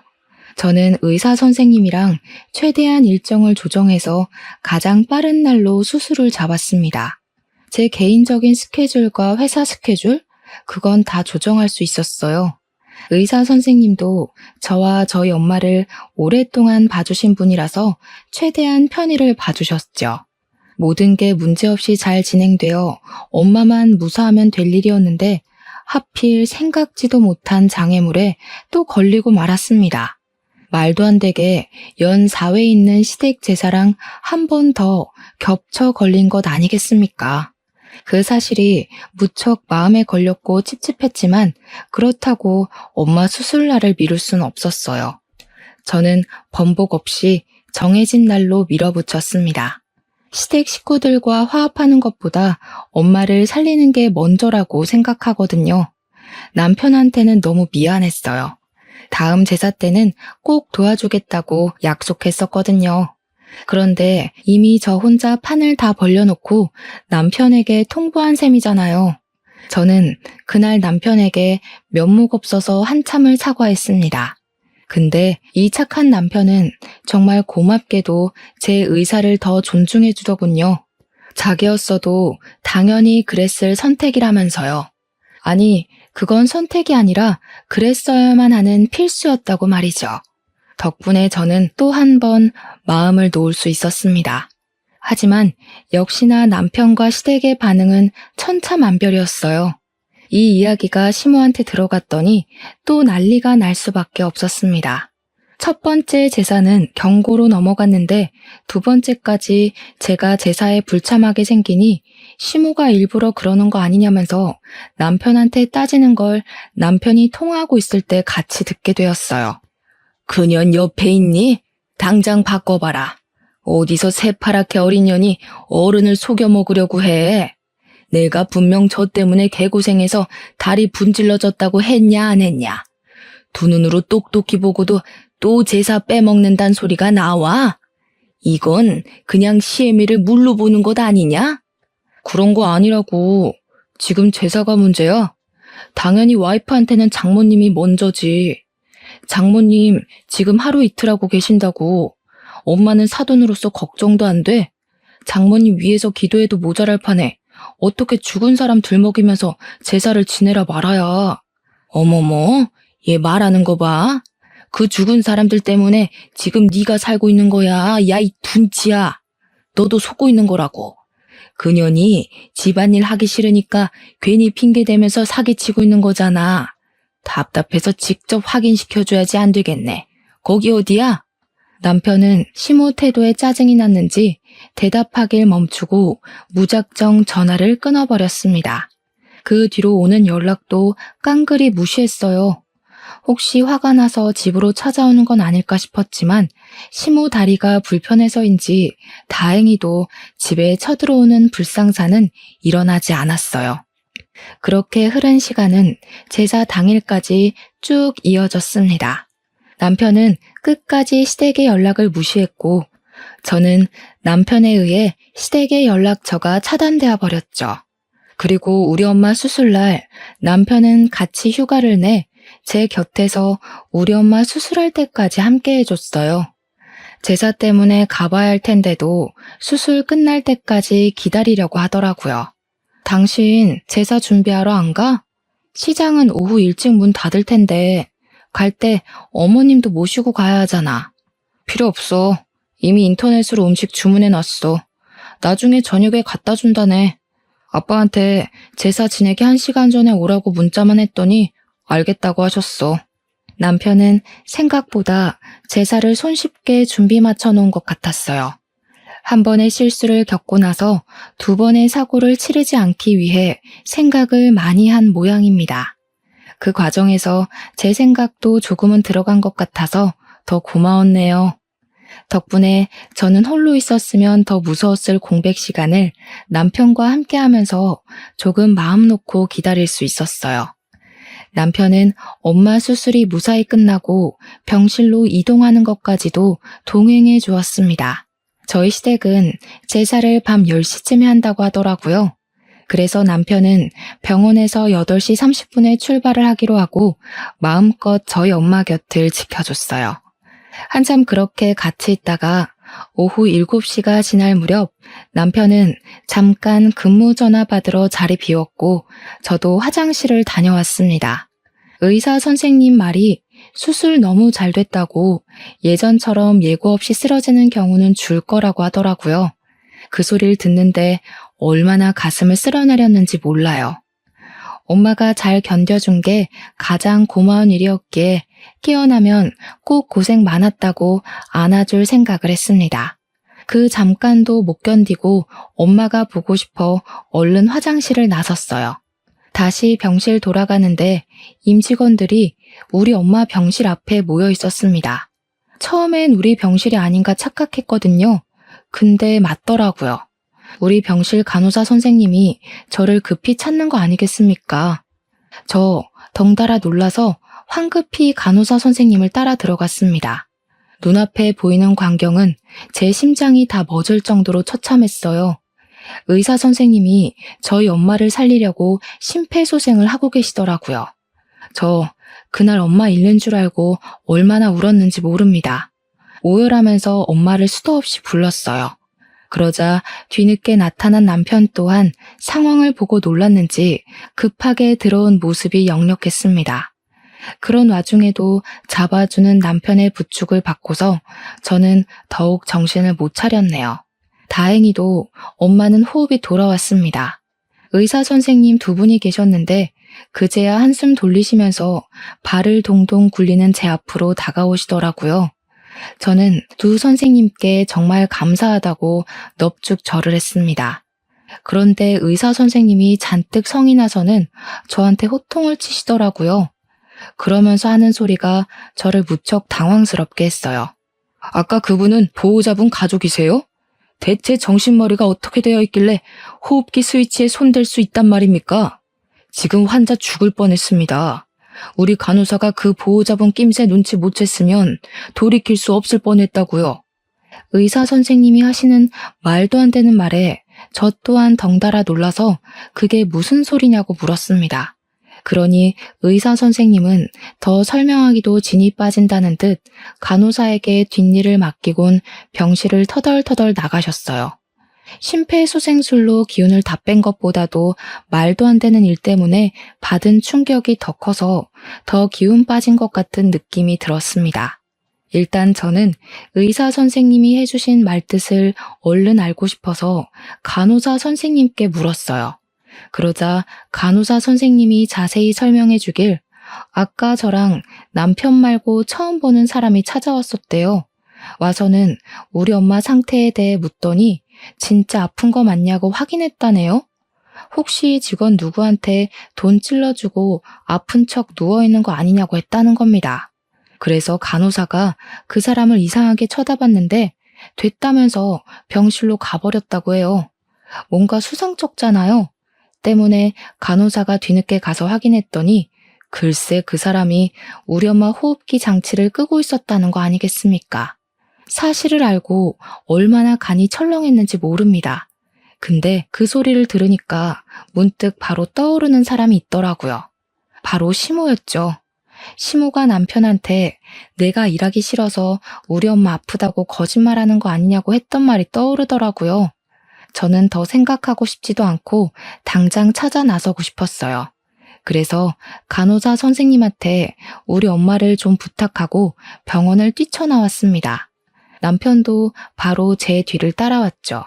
저는 의사 선생님이랑 최대한 일정을 조정해서 가장 빠른 날로 수술을 잡았습니다. 제 개인적인 스케줄과 회사 스케줄? 그건 다 조정할 수 있었어요. 의사 선생님도 저와 저희 엄마를 오랫동안 봐주신 분이라서 최대한 편의를 봐주셨죠. 모든 게 문제없이 잘 진행되어 엄마만 무사하면 될 일이었는데 하필 생각지도 못한 장애물에 또 걸리고 말았습니다. 말도 안 되게 연 4회 있는 시댁 제사랑 한 번 더 겹쳐 걸린 것 아니겠습니까? 그 사실이 무척 마음에 걸렸고 찝찝했지만 그렇다고 엄마 수술날을 미룰 수는 없었어요. 저는 번복 없이 정해진 날로 밀어붙였습니다. 시댁 식구들과 화합하는 것보다 엄마를 살리는 게 먼저라고 생각하거든요. 남편한테는 너무 미안했어요. 다음 제사 때는 꼭 도와주겠다고 약속했었거든요. 그런데 이미 저 혼자 판을 다 벌려놓고 남편에게 통보한 셈이잖아요. 저는 그날 남편에게 면목 없어서 한참을 사과했습니다. 근데 이 착한 남편은 정말 고맙게도 제 의사를 더 존중해 주더군요. 자기였어도 당연히 그랬을 선택이라면서요. 아니, 그건 선택이 아니라 그랬어야만 하는 필수였다고 말이죠. 덕분에 저는 또 한 번 마음을 놓을 수 있었습니다. 하지만 역시나 남편과 시댁의 반응은 천차만별이었어요. 이 이야기가 시모한테 들어갔더니 또 난리가 날 수밖에 없었습니다. 첫 번째 제사는 경고로 넘어갔는데 두 번째까지 제가 제사에 불참하게 생기니 시모가 일부러 그러는 거 아니냐면서 남편한테 따지는 걸 남편이 통화하고 있을 때 같이 듣게 되었어요. 그년 옆에 있니? 당장 바꿔봐라. 어디서 새파랗게 어린 년이 어른을 속여 먹으려고 해. 내가 분명 저 때문에 개고생해서 다리 분질러졌다고 했냐 안 했냐. 두 눈으로 똑똑히 보고도 또 제사 빼먹는단 소리가 나와? 이건 그냥 시애미를 물로 보는 것 아니냐? 그런 거 아니라고. 지금 제사가 문제야. 당연히 와이프한테는 장모님이 먼저지. 장모님 지금 하루 이틀 하고 계신다고. 엄마는 사돈으로서 걱정도 안 돼. 장모님 위해서 기도해도 모자랄 판에 어떻게 죽은 사람 들먹이면서 제사를 지내라 말아야. 어머머, 얘 말하는 거 봐. 그 죽은 사람들 때문에 지금 네가 살고 있는 거야. 야, 이 둔치야. 너도 속고 있는 거라고. 그년이 집안일 하기 싫으니까 괜히 핑계대면서 사기치고 있는 거잖아. 답답해서 직접 확인시켜줘야지 안 되겠네. 거기 어디야? 남편은 시모 태도에 짜증이 났는지 대답하길 멈추고 무작정 전화를 끊어버렸습니다. 그 뒤로 오는 연락도 깡그리 무시했어요. 혹시 화가 나서 집으로 찾아오는 건 아닐까 싶었지만 시모 다리가 불편해서인지 다행히도 집에 쳐들어오는 불상사는 일어나지 않았어요. 그렇게 흐른 시간은 제사 당일까지 쭉 이어졌습니다. 남편은 끝까지 시댁의 연락을 무시했고 저는 남편에 의해 시댁의 연락처가 차단되어 버렸죠. 그리고 우리 엄마 수술날 남편은 같이 휴가를 내 제 곁에서 우리 엄마 수술할 때까지 함께 해줬어요. 제사 때문에 가봐야 할 텐데도 수술 끝날 때까지 기다리려고 하더라고요. 당신 제사 준비하러 안 가? 시장은 오후 일찍 문 닫을 텐데 갈 때 어머님도 모시고 가야 하잖아. 필요 없어. 이미 인터넷으로 음식 주문해놨어. 나중에 저녁에 갖다 준다네. 아빠한테 제사 지내기 1시간 전에 오라고 문자만 했더니 알겠다고 하셨어. 남편은 생각보다 제사를 손쉽게 준비 맞춰 놓은 것 같았어요. 한 번의 실수를 겪고 나서 두 번의 사고를 치르지 않기 위해 생각을 많이 한 모양입니다. 그 과정에서 제 생각도 조금은 들어간 것 같아서 더 고마웠네요. 덕분에 저는 홀로 있었으면 더 무서웠을 공백 시간을 남편과 함께 하면서 조금 마음 놓고 기다릴 수 있었어요. 남편은 엄마 수술이 무사히 끝나고 병실로 이동하는 것까지도 동행해 주었습니다. 저희 시댁은 제사를 밤 10시쯤에 한다고 하더라고요. 그래서 남편은 병원에서 8시 30분에 출발을 하기로 하고 마음껏 저희 엄마 곁을 지켜줬어요. 한참 그렇게 같이 있다가 오후 7시가 지날 무렵 남편은 잠깐 근무 전화 받으러 자리 비웠고 저도 화장실을 다녀왔습니다. 의사 선생님 말이 수술 너무 잘 됐다고 예전처럼 예고 없이 쓰러지는 경우는 줄 거라고 하더라고요. 그 소리를 듣는데 얼마나 가슴을 쓸어내렸는지 몰라요. 엄마가 잘 견뎌준 게 가장 고마운 일이었기에 깨어나면 꼭 고생 많았다고 안아줄 생각을 했습니다. 그 잠깐도 못 견디고 엄마가 보고 싶어 얼른 화장실을 나섰어요. 다시 병실 돌아가는데 임직원들이 우리 엄마 병실 앞에 모여 있었습니다. 처음엔 우리 병실이 아닌가 착각했거든요. 근데 맞더라고요. 우리 병실 간호사 선생님이 저를 급히 찾는 거 아니겠습니까? 저 덩달아 놀라서 황급히 간호사 선생님을 따라 들어갔습니다. 눈앞에 보이는 광경은 제 심장이 다 멎을 정도로 처참했어요. 의사 선생님이 저희 엄마를 살리려고 심폐소생을 하고 계시더라고요. 저 그날 엄마 잃는 줄 알고 얼마나 울었는지 모릅니다. 오열하면서 엄마를 수도 없이 불렀어요. 그러자 뒤늦게 나타난 남편 또한 상황을 보고 놀랐는지 급하게 들어온 모습이 역력했습니다. 그런 와중에도 잡아주는 남편의 부축을 받고서 저는 더욱 정신을 못 차렸네요. 다행히도 엄마는 호흡이 돌아왔습니다. 의사 선생님 두 분이 계셨는데 그제야 한숨 돌리시면서 발을 동동 굴리는 제 앞으로 다가오시더라고요. 저는 두 선생님께 정말 감사하다고 넙죽 절을 했습니다. 그런데 의사 선생님이 잔뜩 성이 나서는 저한테 호통을 치시더라고요. 그러면서 하는 소리가 저를 무척 당황스럽게 했어요. 아까 그분은 보호자분 가족이세요? 대체 정신머리가 어떻게 되어 있길래 호흡기 스위치에 손댈 수 있단 말입니까? 지금 환자 죽을 뻔했습니다. 우리 간호사가 그 보호자분 낌새 눈치 못 챘으면 돌이킬 수 없을 뻔했다고요. 의사 선생님이 하시는 말도 안 되는 말에 저 또한 덩달아 놀라서 그게 무슨 소리냐고 물었습니다. 그러니 의사 선생님은 더 설명하기도 진이 빠진다는 듯 간호사에게 뒷일을 맡기곤 병실을 터덜터덜 나가셨어요. 심폐소생술로 기운을 다 뺀 것보다도 말도 안 되는 일 때문에 받은 충격이 더 커서 더 기운 빠진 것 같은 느낌이 들었습니다. 일단 저는 의사 선생님이 해주신 말뜻을 얼른 알고 싶어서 간호사 선생님께 물었어요. 그러자 간호사 선생님이 자세히 설명해 주길 아까 저랑 남편 말고 처음 보는 사람이 찾아왔었대요. 와서는 우리 엄마 상태에 대해 묻더니 진짜 아픈 거 맞냐고 확인했다네요. 혹시 직원 누구한테 돈 찔러주고 아픈 척 누워있는 거 아니냐고 했다는 겁니다. 그래서 간호사가 그 사람을 이상하게 쳐다봤는데 됐다면서 병실로 가버렸다고 해요. 뭔가 수상쩍잖아요. 때문에 간호사가 뒤늦게 가서 확인했더니 글쎄 그 사람이 우리 엄마 호흡기 장치를 끄고 있었다는 거 아니겠습니까? 사실을 알고 얼마나 간이 철렁했는지 모릅니다. 근데 그 소리를 들으니까 문득 바로 떠오르는 사람이 있더라고요. 바로 시모였죠. 시모가 남편한테 내가 일하기 싫어서 우리 엄마 아프다고 거짓말하는 거 아니냐고 했던 말이 떠오르더라고요. 저는 더 생각하고 싶지도 않고 당장 찾아 나서고 싶었어요. 그래서 간호사 선생님한테 우리 엄마를 좀 부탁하고 병원을 뛰쳐나왔습니다. 남편도 바로 제 뒤를 따라왔죠.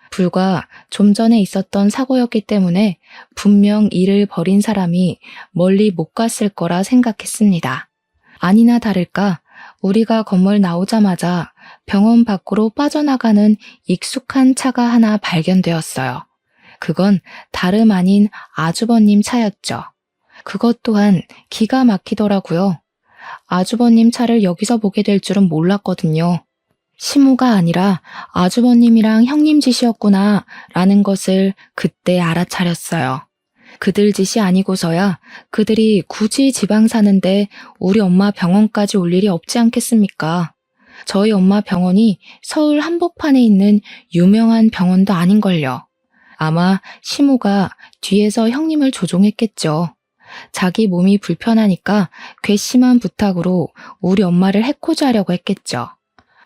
불과 좀 전에 있었던 사고였기 때문에 분명 일을 벌인 사람이 멀리 못 갔을 거라 생각했습니다. 아니나 다를까 우리가 건물 나오자마자 병원 밖으로 빠져나가는 익숙한 차가 하나 발견되었어요. 그건 다름 아닌 아주버님 차였죠. 그것 또한 기가 막히더라고요. 아주버님 차를 여기서 보게 될 줄은 몰랐거든요. 시모가 아니라 아주버님이랑 형님 짓이었구나 라는 것을 그때 알아차렸어요. 그들 짓이 아니고서야 그들이 굳이 지방 사는데 우리 엄마 병원까지 올 일이 없지 않겠습니까? 저희 엄마 병원이 서울 한복판에 있는 유명한 병원도 아닌걸요. 아마 시모가 뒤에서 형님을 조종했겠죠. 자기 몸이 불편하니까 괘씸한 부탁으로 우리 엄마를 해코지 하려고 했겠죠.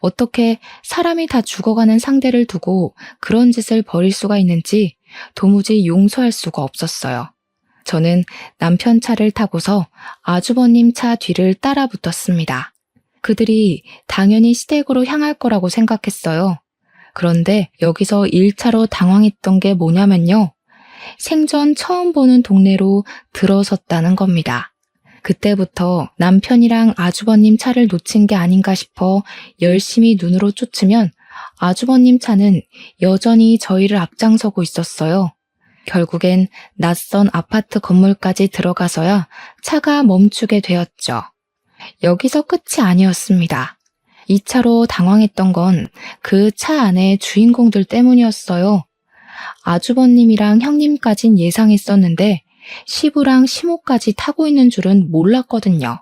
어떻게 사람이 다 죽어가는 상대를 두고 그런 짓을 벌일 수가 있는지 도무지 용서할 수가 없었어요. 저는 남편 차를 타고서 아주버님 차 뒤를 따라 붙었습니다. 그들이 당연히 시댁으로 향할 거라고 생각했어요. 그런데 여기서 1차로 당황했던 게 뭐냐면요. 생전 처음 보는 동네로 들어섰다는 겁니다. 그때부터 남편이랑 아주버님 차를 놓친 게 아닌가 싶어 열심히 눈으로 쫓으면 아주버님 차는 여전히 저희를 앞장서고 있었어요. 결국엔 낯선 아파트 건물까지 들어가서야 차가 멈추게 되었죠. 여기서 끝이 아니었습니다. 2차로 당황했던 건 그 차 안의 주인공들 때문이었어요. 아주버님이랑 형님까진 예상했었는데 시부랑 시모까지 타고 있는 줄은 몰랐거든요.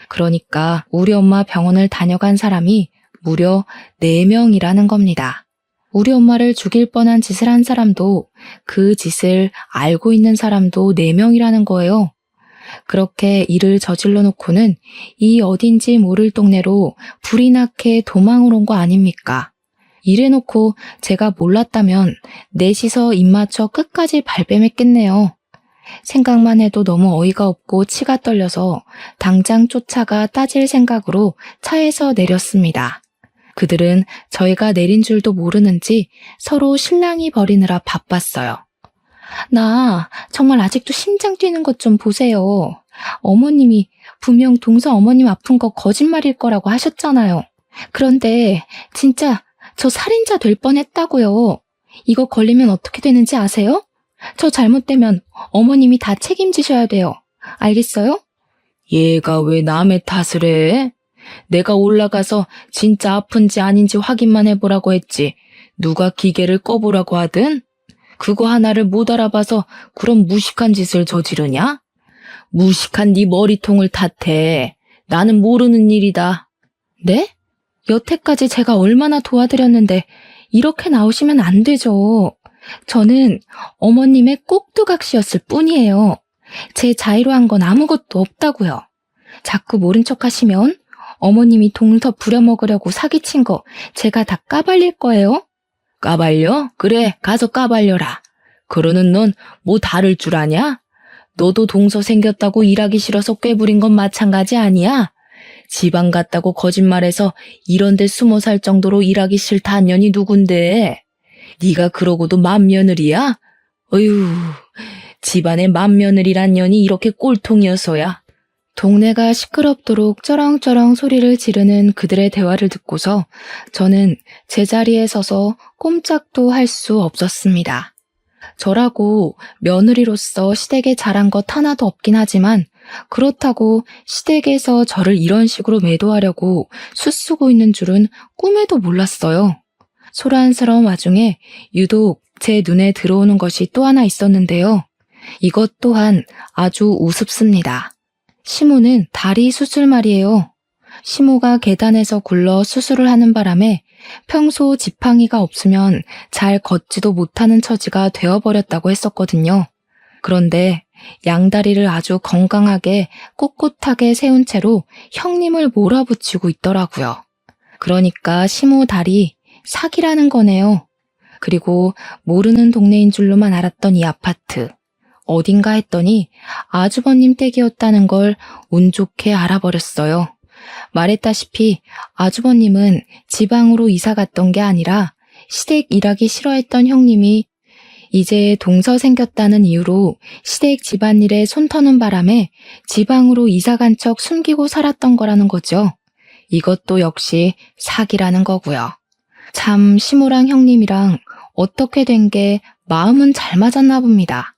그러니까 우리 엄마 병원을 다녀간 사람이 무려 4명이라는 겁니다. 우리 엄마를 죽일 뻔한 짓을 한 사람도 그 짓을 알고 있는 사람도 4명이라는 거예요. 그렇게 일을 저질러 놓고는 이 어딘지 모를 동네로 불이 나게 도망을 온 거 아닙니까? 이래놓고 제가 몰랐다면 넷이서 입맞춰 끝까지 발뺌했겠네요. 생각만 해도 너무 어이가 없고 치가 떨려서 당장 쫓아가 따질 생각으로 차에서 내렸습니다. 그들은 저희가 내린 줄도 모르는지 서로 실랑이 벌이느라 바빴어요. 나 정말 아직도 심장 뛰는 것 좀 보세요. 어머님이 분명 동서 어머님 아픈 거 거짓말일 거라고 하셨잖아요. 그런데 진짜 저 살인자 될 뻔했다고요. 이거 걸리면 어떻게 되는지 아세요? 저 잘못되면 어머님이 다 책임지셔야 돼요. 알겠어요? 얘가 왜 남의 탓을 해? 내가 올라가서 진짜 아픈지 아닌지 확인만 해보라고 했지. 누가 기계를 꺼보라고 하든? 그거 하나를 못 알아봐서 그런 무식한 짓을 저지르냐? 무식한 네 머리통을 탓해. 나는 모르는 일이다. 네? 여태까지 제가 얼마나 도와드렸는데 이렇게 나오시면 안 되죠. 저는 어머님의 꼭두각시였을 뿐이에요. 제 자의로 한 건 아무것도 없다고요. 자꾸 모른 척 하시면 어머님이 동서 부려먹으려고 사기친 거 제가 다 까발릴 거예요. 까발려? 그래, 가서 까발려라. 그러는 넌 뭐 다를 줄 아냐? 너도 동서 생겼다고 일하기 싫어서 꾀부린 건 마찬가지 아니야? 지방 갔다고 거짓말해서 이런 데 숨어 살 정도로 일하기 싫다는 년이 누군데? 네가 그러고도 맏며느리야? 어휴, 집안에 맏며느리란 년이 이렇게 꼴통이어서야. 동네가 시끄럽도록 쩌렁쩌렁 소리를 지르는 그들의 대화를 듣고서 저는 제자리에 서서 꼼짝도 할 수 없었습니다. 저라고 며느리로서 시댁에 잘한 것 하나도 없긴 하지만 그렇다고 시댁에서 저를 이런 식으로 매도하려고 수쓰고 있는 줄은 꿈에도 몰랐어요. 소란스러운 와중에 유독 제 눈에 들어오는 것이 또 하나 있었는데요. 이것 또한 아주 우습습니다. 시모는 다리 수술 말이에요. 시모가 계단에서 굴러 수술을 하는 바람에 평소 지팡이가 없으면 잘 걷지도 못하는 처지가 되어버렸다고 했었거든요. 그런데 양다리를 아주 건강하게 꼿꼿하게 세운 채로 형님을 몰아붙이고 있더라고요. 그러니까 시모 다리 사기라는 거네요. 그리고 모르는 동네인 줄로만 알았던 이 아파트. 어딘가 했더니 아주버님 댁이었다는 걸 운 좋게 알아버렸어요. 말했다시피 아주버님은 지방으로 이사 갔던 게 아니라 시댁 일하기 싫어했던 형님이 이제 동서 생겼다는 이유로 시댁 집안일에 손 터는 바람에 지방으로 이사 간 척 숨기고 살았던 거라는 거죠. 이것도 역시 사기라는 거고요. 참 시모랑 형님이랑 어떻게 된 게 마음은 잘 맞았나 봅니다.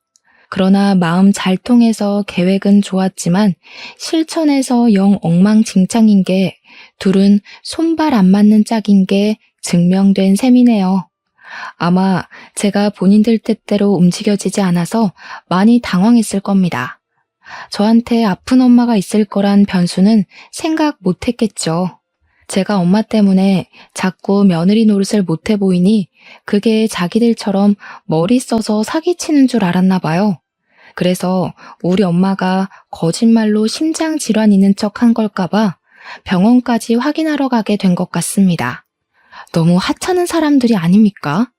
그러나 마음 잘 통해서 계획은 좋았지만 실천에서 영 엉망진창인 게 둘은 손발 안 맞는 짝인 게 증명된 셈이네요. 아마 제가 본인들 뜻대로 움직여지지 않아서 많이 당황했을 겁니다. 저한테 아픈 엄마가 있을 거란 변수는 생각 못 했겠죠. 제가 엄마 때문에 자꾸 며느리 노릇을 못해 보이니 그게 자기들처럼 머리 써서 사기치는 줄 알았나 봐요. 그래서 우리 엄마가 거짓말로 심장 질환 있는 척 한 걸까봐 병원까지 확인하러 가게 된 것 같습니다. 너무 하찮은 사람들이 아닙니까?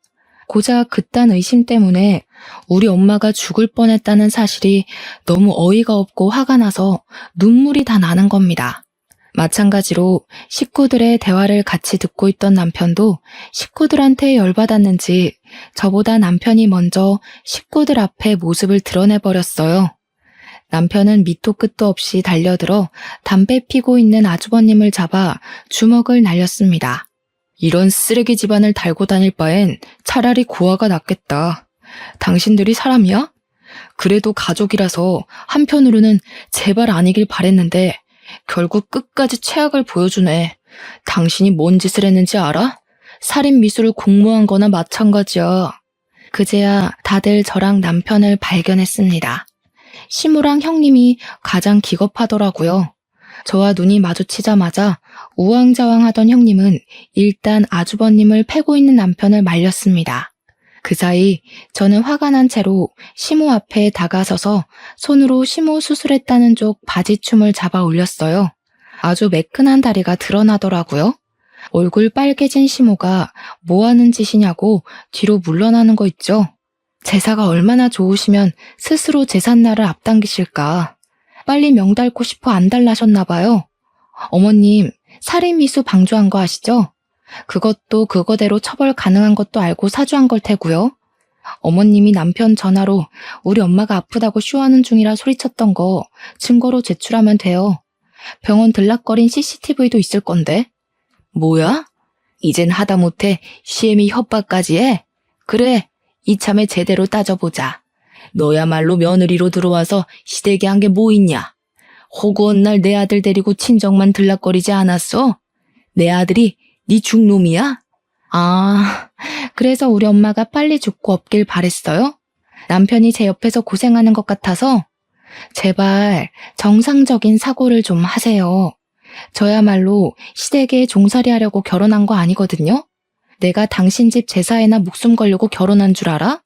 고작 그딴 의심 때문에 우리 엄마가 죽을 뻔했다는 사실이 너무 어이가 없고 화가 나서 눈물이 다 나는 겁니다. 마찬가지로 식구들의 대화를 같이 듣고 있던 남편도 식구들한테 열받았는지 저보다 남편이 먼저 식구들 앞에 모습을 드러내버렸어요. 남편은 밑도 끝도 없이 달려들어 담배 피고 있는 아주버님을 잡아 주먹을 날렸습니다. 이런 쓰레기 집안을 달고 다닐 바엔 차라리 고아가 낫겠다. 당신들이 사람이야? 그래도 가족이라서 한편으로는 제발 아니길 바랬는데 결국 끝까지 최악을 보여주네. 당신이 뭔 짓을 했는지 알아? 살인 미수를 공모한 거나 마찬가지야. 그제야 다들 저랑 남편을 발견했습니다. 시무랑 형님이 가장 기겁하더라고요. 저와 눈이 마주치자마자 우왕좌왕하던 형님은 일단 아주버님을 패고 있는 남편을 말렸습니다. 그 사이 저는 화가 난 채로 시모 앞에 다가서서 손으로 시모 수술했다는 쪽 바지춤을 잡아 올렸어요. 아주 매끈한 다리가 드러나더라고요. 얼굴 빨개진 시모가 뭐 하는 짓이냐고 뒤로 물러나는 거 있죠. 제사가 얼마나 좋으시면 스스로 제삿날을 앞당기실까. 빨리 명달고 싶어 안 달라셨나 봐요. 어머님, 살인미수 방조한 거 아시죠? 그것도 그거대로 처벌 가능한 것도 알고 사주한 걸 테고요. 어머님이 남편 전화로 우리 엄마가 아프다고 쇼하는 중이라 소리쳤던 거 증거로 제출하면 돼요. 병원 들락거린 CCTV도 있을 건데. 뭐야? 이젠 하다못해 시애미 협박까지 해? 그래, 이참에 제대로 따져보자. 너야말로 며느리로 들어와서 시댁에 한 게 뭐 있냐? 호구한 날 내 아들 데리고 친정만 들락거리지 않았어? 내 아들이 네 죽놈이야? 아, 그래서 우리 엄마가 빨리 죽고 없길 바랬어요? 남편이 제 옆에서 고생하는 것 같아서? 제발 정상적인 사고를 좀 하세요. 저야말로 시댁에 종살이 하려고 결혼한 거 아니거든요? 내가 당신 집 제사에나 목숨 걸려고 결혼한 줄 알아?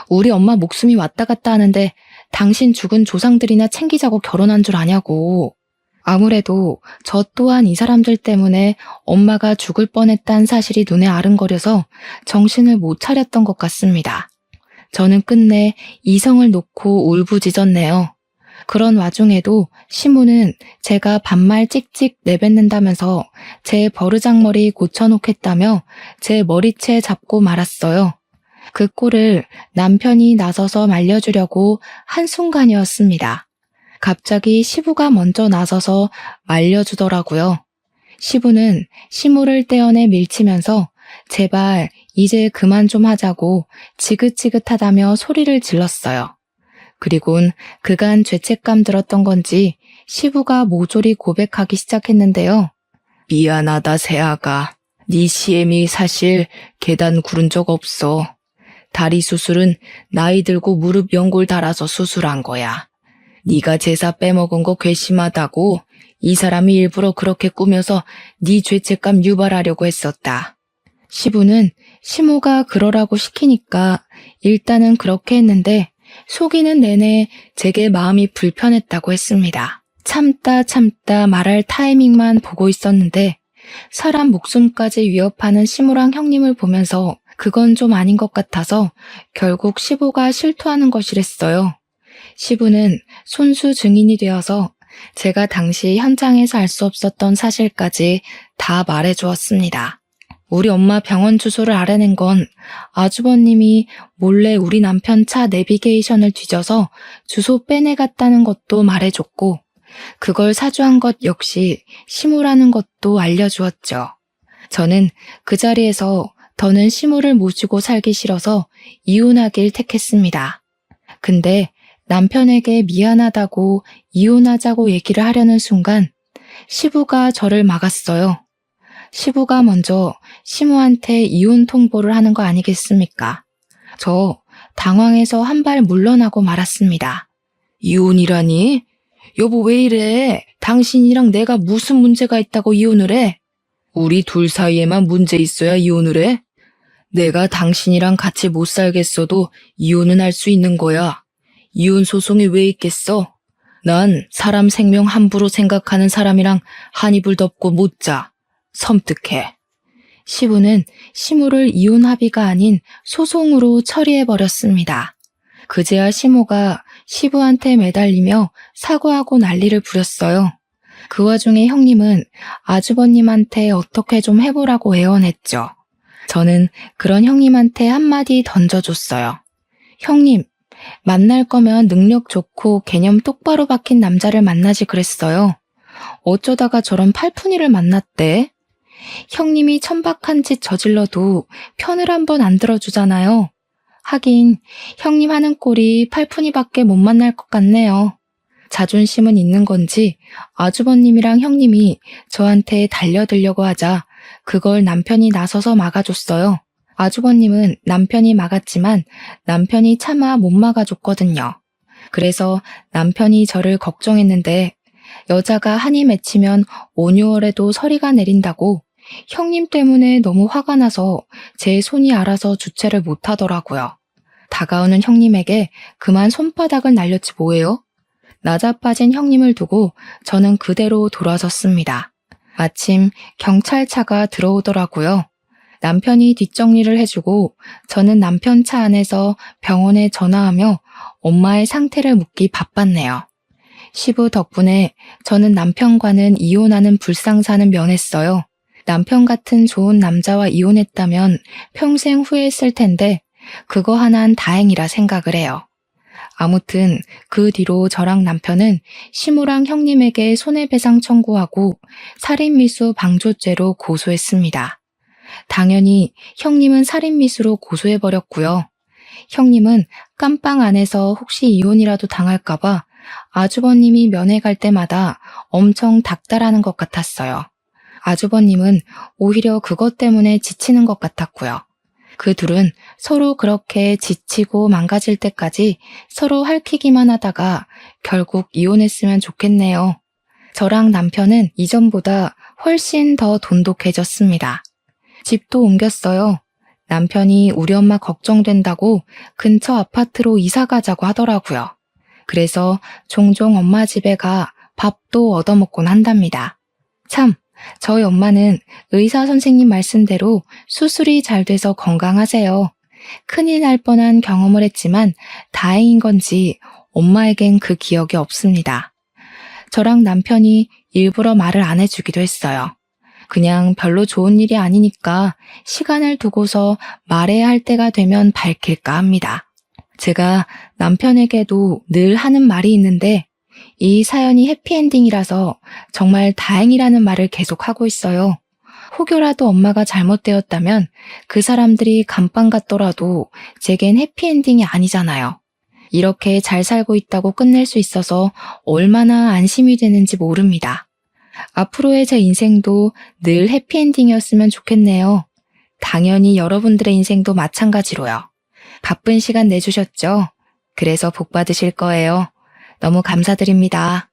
우리 엄마 목숨이 왔다 갔다 하는데 당신 죽은 조상들이나 챙기자고 결혼한 줄 아냐고. 아무래도 저 또한 이 사람들 때문에 엄마가 죽을 뻔했다는 사실이 눈에 아른거려서 정신을 못 차렸던 것 같습니다. 저는 끝내 이성을 놓고 울부짖었네요. 그런 와중에도 시무는 제가 반말 찍찍 내뱉는다면서 제 버르장머리 고쳐놓겠다며 제 머리채 잡고 말았어요. 그 꼴을 남편이 나서서 말려주려고 한순간이었습니다. 갑자기 시부가 먼저 나서서 말려주더라고요. 시부는 시무를 떼어내 밀치면서 제발 이제 그만 좀 하자고 지긋지긋하다며 소리를 질렀어요. 그리곤 그간 죄책감 들었던 건지 시부가 모조리 고백하기 시작했는데요. 미안하다 새아가. 네 시애미 사실 계단 구른 적 없어. 다리 수술은 나이 들고 무릎 연골 달아서 수술한 거야. 네가 제사 빼먹은 거 괘씸하다고 이 사람이 일부러 그렇게 꾸며서 네 죄책감 유발하려고 했었다. 시부는 시모가 그러라고 시키니까 일단은 그렇게 했는데 속이는 내내 제게 마음이 불편했다고 했습니다. 참다 말할 타이밍만 보고 있었는데 사람 목숨까지 위협하는 시무랑 형님을 보면서 그건 좀 아닌 것 같아서 결국 시부가 실토하는 것이랬어요. 시부는 손수 증인이 되어서 제가 당시 현장에서 알 수 없었던 사실까지 다 말해주었습니다. 우리 엄마 병원 주소를 알아낸 건 아주버님이 몰래 우리 남편 차 내비게이션을 뒤져서 주소 빼내갔다는 것도 말해줬고 그걸 사주한 것 역시 시무라는 것도 알려주었죠. 저는 그 자리에서 더는 시무를 모시고 살기 싫어서 이혼하길 택했습니다. 근데 남편에게 미안하다고 이혼하자고 얘기를 하려는 순간 시부가 저를 막았어요. 시부가 먼저 시무한테 이혼 통보를 하는 거 아니겠습니까? 저 당황해서 한 발 물러나고 말았습니다. 이혼이라니? 여보 왜 이래? 당신이랑 내가 무슨 문제가 있다고 이혼을 해? 우리 둘 사이에만 문제 있어야 이혼을 해? 내가 당신이랑 같이 못 살겠어도 이혼은 할 수 있는 거야. 이혼 소송이 왜 있겠어? 난 사람 생명 함부로 생각하는 사람이랑 한 이불 덮고 못 자. 섬뜩해. 시부는 시무를 이혼 합의가 아닌 소송으로 처리해버렸습니다. 그제야 시모가 시부한테 매달리며 사과하고 난리를 부렸어요. 그 와중에 형님은 아주버님한테 어떻게 좀 해보라고 애원했죠. 저는 그런 형님한테 한마디 던져줬어요. 형님, 만날 거면 능력 좋고 개념 똑바로 박힌 남자를 만나지 그랬어요. 어쩌다가 저런 팔푼이를 만났대? 형님이 천박한 짓 저질러도 편을 한 번 안 들어주잖아요. 하긴 형님 하는 꼴이 팔푼이밖에 못 만날 것 같네요. 자존심은 있는 건지 아주버님이랑 형님이 저한테 달려들려고 하자 그걸 남편이 나서서 막아줬어요. 아주버님은 남편이 막았지만 남편이 차마 못 막아줬거든요. 그래서 남편이 저를 걱정했는데 여자가 한이 맺히면 5, 6월에도 서리가 내린다고 형님 때문에 너무 화가 나서 제 손이 알아서 주체를 못하더라고요. 다가오는 형님에게 그만 손바닥을 날렸지 뭐예요? 나자빠진 형님을 두고 저는 그대로 돌아섰습니다. 마침 경찰차가 들어오더라고요. 남편이 뒷정리를 해주고 저는 남편 차 안에서 병원에 전화하며 엄마의 상태를 묻기 바빴네요. 시부 덕분에 저는 남편과는 이혼하는 불상사는 면했어요. 남편 같은 좋은 남자와 이혼했다면 평생 후회했을 텐데 그거 하나는 다행이라 생각을 해요. 아무튼 그 뒤로 저랑 남편은 시무랑 형님에게 손해배상 청구하고 살인미수 방조죄로 고소했습니다. 당연히 형님은 살인미수로 고소해버렸고요. 형님은 깜빵 안에서 혹시 이혼이라도 당할까봐 아주버님이 면회 갈 때마다 엄청 닥달하는 것 같았어요. 아주버님은 오히려 그것 때문에 지치는 것 같았고요. 그 둘은 서로 그렇게 지치고 망가질 때까지 서로 핥히기만 하다가 결국 이혼했으면 좋겠네요. 저랑 남편은 이전보다 훨씬 더 돈독해졌습니다. 집도 옮겼어요. 남편이 우리 엄마 걱정된다고 근처 아파트로 이사 가자고 하더라고요. 그래서 종종 엄마 집에 가 밥도 얻어먹곤 한답니다. 참, 저희 엄마는 의사 선생님 말씀대로 수술이 잘 돼서 건강하세요. 큰일 날 뻔한 경험을 했지만 다행인 건지 엄마에겐 그 기억이 없습니다. 저랑 남편이 일부러 말을 안 해주기도 했어요. 그냥 별로 좋은 일이 아니니까 시간을 두고서 말해야 할 때가 되면 밝힐까 합니다. 제가 남편에게도 늘 하는 말이 있는데 이 사연이 해피엔딩이라서 정말 다행이라는 말을 계속하고 있어요. 혹여라도 엄마가 잘못되었다면 그 사람들이 감방 같더라도 제겐 해피엔딩이 아니잖아요. 이렇게 잘 살고 있다고 끝낼 수 있어서 얼마나 안심이 되는지 모릅니다. 앞으로의 제 인생도 늘 해피엔딩이었으면 좋겠네요. 당연히 여러분들의 인생도 마찬가지로요. 바쁜 시간 내주셨죠? 그래서 복 받으실 거예요. 너무 감사드립니다.